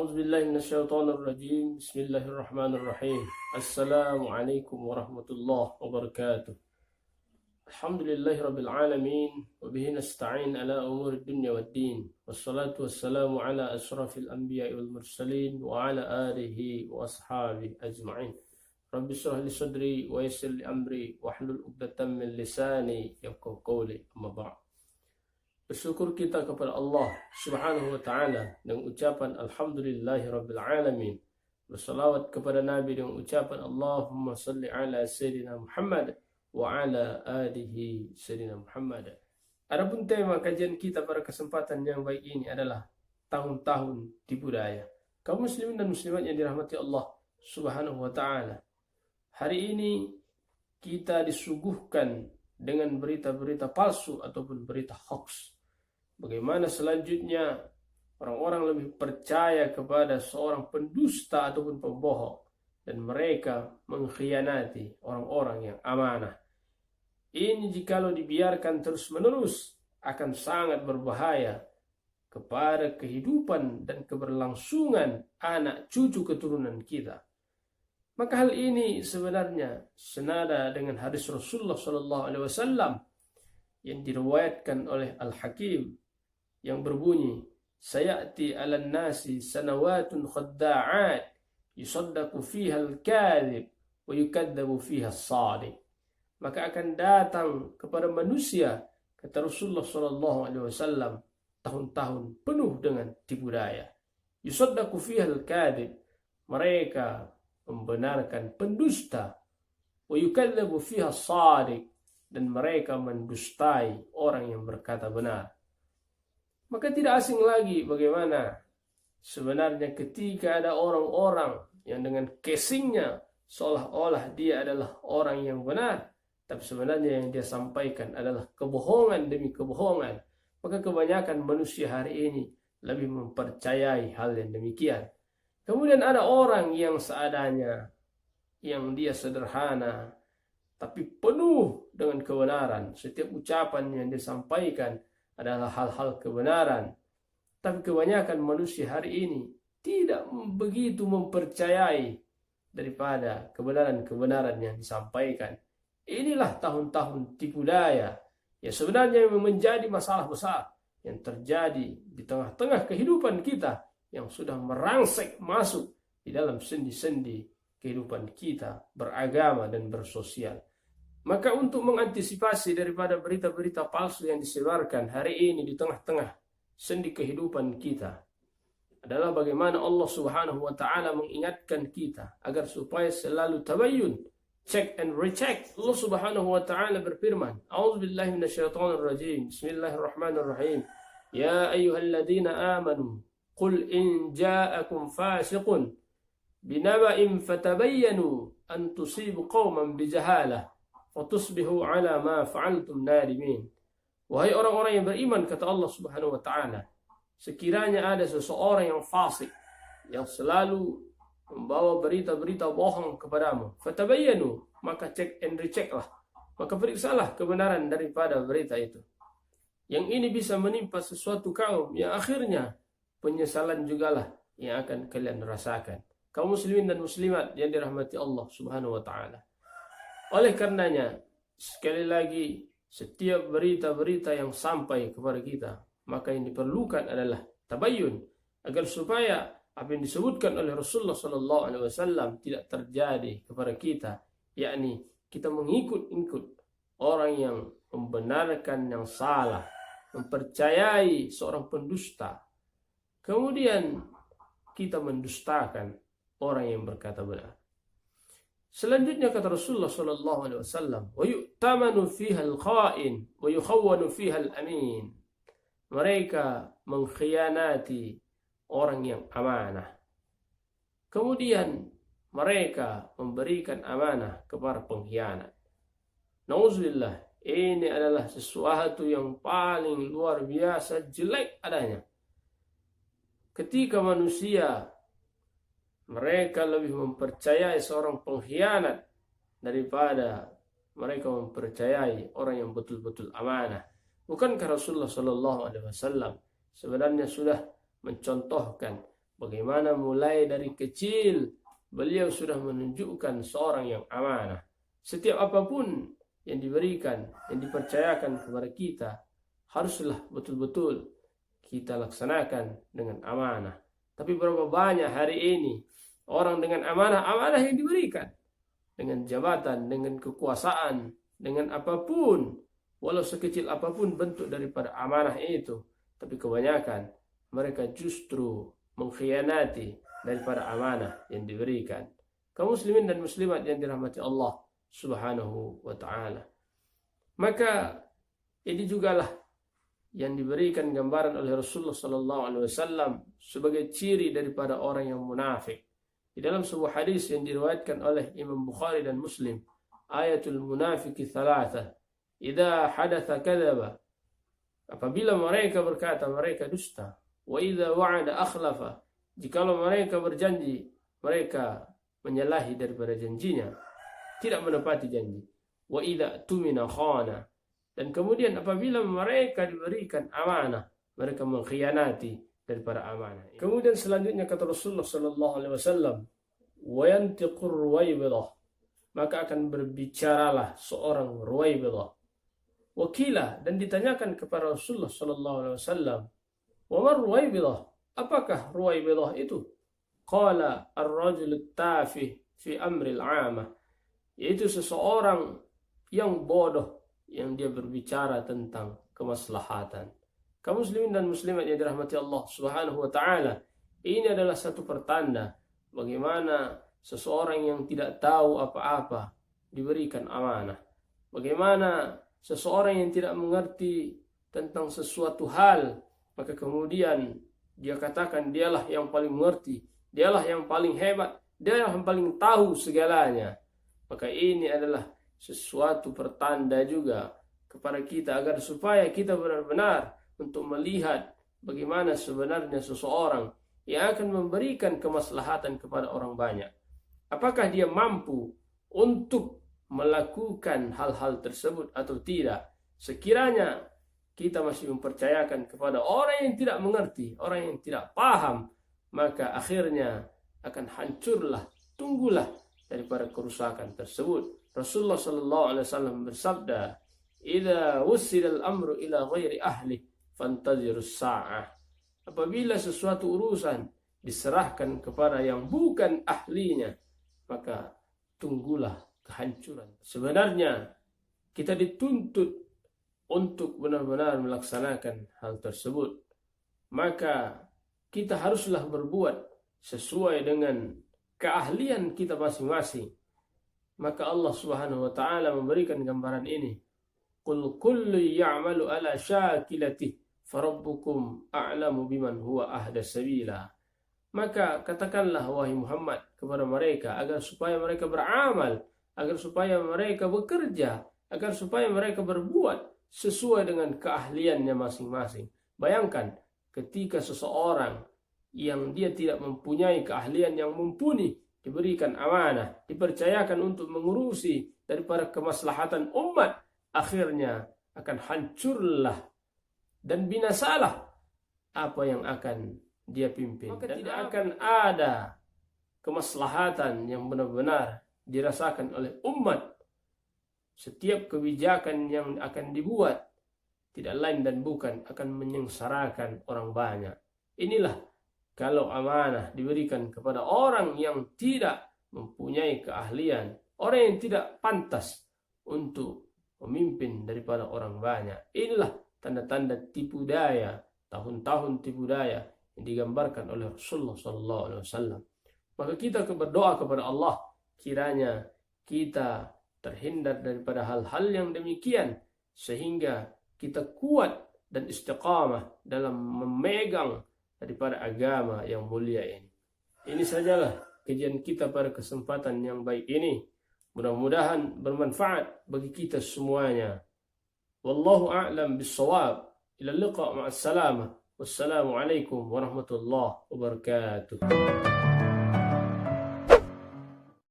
أعوذ بالله من الشيطان الرجيم. بسم الله الرحمن الرحيم. السلام عليكم ورحمة الله وبركاته. الحمد لله رب العالمين، وبه نستعين على أمور الدنيا والدين، والصلاة والسلام على أشرف الأنبياء والمرسلين وعلى آله وأصحابه أجمعين. رب اشرح لي صدري ويسر لي أمري واحلل عقدة من لساني يفقهوا قولي. أما بعد. Bersyukur kita kepada Allah Subhanahu wa Ta'ala dengan ucapan Alhamdulillahirabbil alamin. Bersalawat kepada Nabi dengan ucapan Allahumma salli ala Sayyidina Muhammad wa ala alihi Sayyidina Muhammad. Adapun tema kajian kita pada kesempatan yang baik ini adalah tahun-tahun tipu daya. Kaum muslimin dan muslimat yang dirahmati Allah Subhanahu wa Ta'ala, hari ini kita disuguhkan dengan berita-berita palsu ataupun berita hoax. Bagaimana selanjutnya orang-orang lebih percaya kepada seorang pendusta ataupun pembohong, dan mereka mengkhianati orang-orang yang amanah. Ini jikalau dibiarkan terus-menerus akan sangat berbahaya kepada kehidupan dan keberlangsungan anak cucu keturunan kita. Maka hal ini sebenarnya senada dengan hadis Rasulullah SAW yang diriwayatkan oleh Al-Hakim yang berbunyi, sayati 'alan nasi sanawatun khadda'at yusaddaqu fiha al-kadhib wa yukadzabu fiha as-shadiq. Maka akan datang kepada manusia, kata Rasulullah SAW, tahun-tahun penuh dengan tipu daya. Yusaddaqu fiha al-kadhib, mereka membenarkan pendusta, wa yukadzabu fiha as-shadiq, dan mereka mendustai orang yang berkata benar. Maka tidak asing lagi bagaimana sebenarnya ketika ada orang-orang yang dengan casingnya seolah-olah dia adalah orang yang benar, tapi sebenarnya yang dia sampaikan adalah kebohongan demi kebohongan. Maka kebanyakan manusia hari ini lebih mempercayai hal yang demikian. Kemudian ada orang yang seadanya, yang dia sederhana, tapi penuh dengan kebenaran. Setiap ucapan yang disampaikan adalah hal-hal kebenaran. Tapi kebanyakan manusia hari ini tidak begitu mempercayai daripada kebenaran-kebenaran yang disampaikan. Inilah tahun-tahun tipu daya yang sebenarnya menjadi masalah besar yang terjadi di tengah-tengah kehidupan kita, yang sudah merangsek masuk di dalam sendi-sendi kehidupan kita beragama dan bersosial. Maka untuk mengantisipasi daripada berita-berita palsu yang disebarkan hari ini di tengah-tengah sendi kehidupan kita, adalah bagaimana Allah Subhanahu wa Ta'ala mengingatkan kita agar supaya selalu tabayyun, check and recheck. Allah Subhanahu wa Ta'ala berfirman, A'udzubillahi minasyaitonirrajim. Bismillahirrahmanirrahim. Ya ayyuhalladzina amanu qul in ja'akum fasiqun binaba'in fatabayyanu an tusibu qauman bijahalah fatusbihu ala ma fa'altum nadimin. Wahai orang-orang yang beriman, kata Allah Subhanahu wa Ta'ala, sekiranya ada seseorang yang fasik yang selalu membawa berita-berita bohong kepadamu, fatabayyanu, maka cek and recheck lah, maka periksalah kebenaran daripada berita itu. Yang ini bisa menimpa sesuatu kaum yang akhirnya penyesalan jugalah yang akan kalian rasakan. Kaum muslimin dan muslimat yang dirahmati Allah Subhanahu wa Ta'ala. Oleh karenanya, sekali lagi, setiap berita-berita yang sampai kepada kita, maka yang diperlukan adalah tabayyun, agar supaya apa yang disebutkan oleh Rasulullah SAW tidak terjadi kepada kita, yakni kita mengikut-ikut orang yang membenarkan yang salah, mempercayai seorang pendusta, kemudian kita mendustakan orang yang berkata benar. Selanjutnya kata Rasulullah SAW, wa yu'tamanu fiha al-kha'in wa yukhawwanu fiha al-amin. Mereka mengkhianati orang yang amanah, kemudian mereka memberikan amanah kepada pengkhianat. Nauzubillah, ini adalah sesuatu yang paling luar biasa jelek adanya. Ketika manusia mereka lebih mempercayai seorang pengkhianat daripada mereka mempercayai orang yang betul-betul amanah. Bukankah Rasulullah SAW sebenarnya sudah mencontohkan bagaimana mulai dari kecil beliau sudah menunjukkan seorang yang amanah. Setiap apapun yang diberikan, yang dipercayakan kepada kita, haruslah betul-betul kita laksanakan dengan amanah. Tapi berapa banyak hari ini orang dengan amanah yang diberikan, dengan jabatan, dengan kekuasaan, dengan apapun, walau sekecil apapun bentuk daripada amanah itu, tapi kebanyakan mereka justru mengkhianati daripada amanah yang diberikan. Kaum muslimin dan muslimat yang dirahmati Allah Subhanahu wa ta'ala. Maka ini jugalah yang diberikan gambaran oleh Rasulullah sallallahu alaihi wasallam sebagai ciri daripada orang yang munafik. Di dalam sebuah hadis yang diriwayatkan oleh Imam Bukhari dan Muslim, ayatul munafiki thalatha, idza hadatha kadzaba, apabila mereka berkata mereka dusta, wa idza wa'ada akhlafa, jikalau mereka berjanji mereka menyalahi daripada janjinya, tidak menepati janji, wa idza tumina khana, dan kemudian apabila mereka diberikan amanah mereka mengkhianati daripada amanah. Kemudian selanjutnya kata Rasulullah sallallahu alaihi wasallam, wa yantiqur ruwaibidah, maka akan berbicaralah seorang ruwaibidah. Wakila, dan ditanyakan kepada Rasulullah sallallahu alaihi wasallam, wa mar ruwaibidah, apakah ruwaibidah itu? Qala ar-rajul tafih fi amril 'amah, yaitu seseorang yang bodoh yang dia berbicara tentang kemaslahatan. Kaum muslimin dan muslimat yang dirahmati Allah Subhanahu wa taala, ini adalah satu pertanda bagaimana seseorang yang tidak tahu apa-apa diberikan amanah. Bagaimana seseorang yang tidak mengerti tentang sesuatu hal, maka kemudian dia katakan dialah yang paling mengerti, dialah yang paling hebat, dialah yang paling tahu segalanya. Maka ini adalah sesuatu pertanda juga kepada kita agar supaya kita benar-benar untuk melihat bagaimana sebenarnya seseorang yang akan memberikan kemaslahatan kepada orang banyak. Apakah dia mampu untuk melakukan hal-hal tersebut atau tidak? Sekiranya kita masih mempercayakan kepada orang yang tidak mengerti, orang yang tidak paham, maka akhirnya akan hancurlah, tunggulah daripada kerusakan tersebut. Rasulullah sallallahu alaihi wasallam bersabda, "Idza wusila al-amru ila ghairi ahli fantazirus sa'ah." Apabila sesuatu urusan diserahkan kepada yang bukan ahlinya, maka tunggulah kehancuran. Sebenarnya kita dituntut untuk benar-benar melaksanakan hal tersebut. Maka kita haruslah berbuat sesuai dengan keahlian kita masing-masing. Maka Allah Subhanahu wa taala memberikan gambaran ini. Qul kullu ya'malu ala syakilatihi farabbukum a'lamu biman huwa ahda sabila. Maka katakanlah wahai Muhammad kepada mereka agar supaya mereka beramal, agar supaya mereka bekerja, agar supaya mereka berbuat sesuai dengan keahliannya masing-masing. Bayangkan ketika seseorang yang dia tidak mempunyai keahlian yang mumpuni diberikan amanah, dipercayakan untuk mengurusi daripada kemaslahatan umat, akhirnya akan hancurlah dan binasalah apa yang akan dia pimpin. Maka dan tidak akan ada kemaslahatan yang benar-benar dirasakan oleh umat. Setiap kebijakan yang akan dibuat tidak lain dan bukan akan menyengsarakan orang banyak. Inilah kalau amanah diberikan kepada orang yang tidak mempunyai keahlian, orang yang tidak pantas untuk memimpin daripada orang banyak. Inilah tanda-tanda tipu daya, tahun-tahun tipu daya yang digambarkan oleh Rasulullah SAW. Maka kita berdoa kepada Allah, kiranya kita terhindar daripada hal-hal yang demikian, sehingga kita kuat dan istiqamah dalam memegang daripada agama yang mulia ini. Ini sajalah kajian kita pada kesempatan yang baik ini. Mudah-mudahan bermanfaat bagi kita semuanya. Wallahu a'lam bis-shawab. Ila liqa' ma'as salamah. Wassalamu alaikum warahmatullahi wabarakatuh.